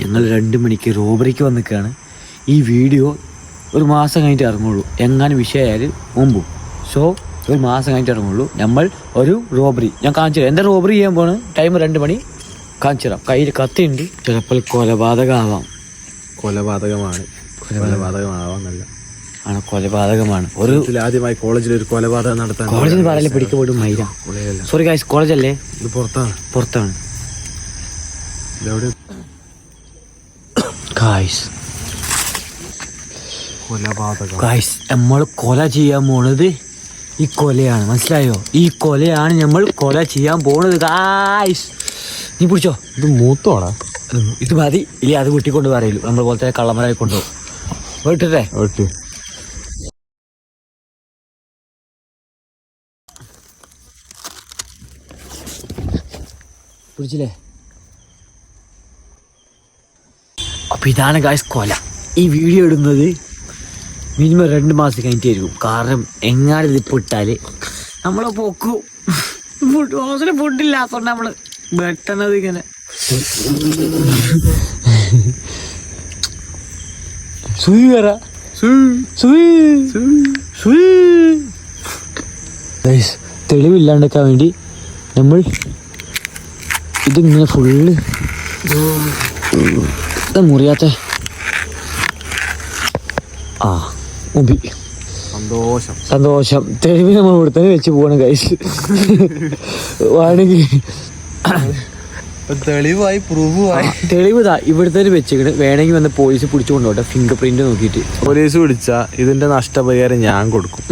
ഞങ്ങൾ 2 മണിക്ക് റോബറിക്ക് വന്നിക്കാണ്. ഈ വീഡിയോ ഒരു മാസം കഴിഞ്ഞിട്ട് ഇറങ്ങുള്ളൂ. എങ്ങാനും വിഷയമായാൽ മുമ്പും. സോ ഒരു മാസം കഴിഞ്ഞിട്ട് ഇറങ്ങുള്ളൂ. നമ്മൾ ഒരു റോബറി ഞാൻ കാണിച്ചു തരാം. എന്താ റോബറി ചെയ്യാൻ പോണ്? ടൈം 2 മണി. കാണിച്ചു തരാം. കയ്യിൽ കത്തിയുണ്ട്. ചിലപ്പോൾ കൊലപാതകമാവാം. കൊലപാതകമാവാന്നല്ല, ആണ് കൊലപാതകമാണ്. ഒരു ആദ്യമായി കോളേജിൽ ഒരു കൊലപാതകം നടത്താൻ കോളേജിൽ പറയല്ലേ പിടിക്കപ്പെടും മൈര. സോറി ഗൈസ്, കോളേജല്ലേ, ഇത് പുറത്താണ്. ഗൈസ് നമ്മൾ കൊല ചെയ്യാൻ പോണത് ഈ കൊലയാണ്, മനസ്സിലായോ? ഈ കൊലയാണ് നമ്മൾ കൊല ചെയ്യാൻ പോണത് ഗൈസ്. നീ പിടിച്ചോ. ഇത് മൂത്തോടാ. ഇത് മതി. ഇല്ല അത് കൂട്ടിക്കൊണ്ട് പറയലു. നമ്മൾ പോലത്തെ കള്ളമരായി കൊണ്ടുപോകും. വിട്ടേ പിടിച്ചില്ലേ? അപ്പൊ ഇതാണ് ഗൈസ് കൊല. ഈ വീഡിയോ ഇടുന്നത് മിനിമം 2 മാസം കഴിഞ്ഞിട്ടായിരിക്കും. കാരണം എങ്ങാനും ഇതിപ്പോൾ ഇട്ടാല് നമ്മളെ പോക്കു ഹോസ്റ്റലിൽ ഫുഡില്ലാത്തോണ്ട് നമ്മള് വെട്ടണത് ഇങ്ങനെ. തെളിവില്ലാണ്ടാക്കാൻ വേണ്ടി നമ്മൾ ഇതിങ്ങനെ ഫുള്ള് മുറിയാത്ത മുമ്പി സന്തോഷം. തെളിവ് നമ്മൾ ഇവിടെ തന്നെ വെച്ച് പോകണം ഗൈസ്. വേണമെങ്കിൽ തെളിവ് ഇവിടെ തന്നെ വെച്ചിട്ട് വേണമെങ്കിൽ വന്ന് പോലീസ് പിടിച്ചു കൊണ്ടോട്ടെ. ഫിംഗർ പ്രിന്റ് നോക്കിയിട്ട് പോലീസ് പിടിച്ചാ ഇതിന്റെ നഷ്ടപരിഹാരം ഞാൻ കൊടുക്കും.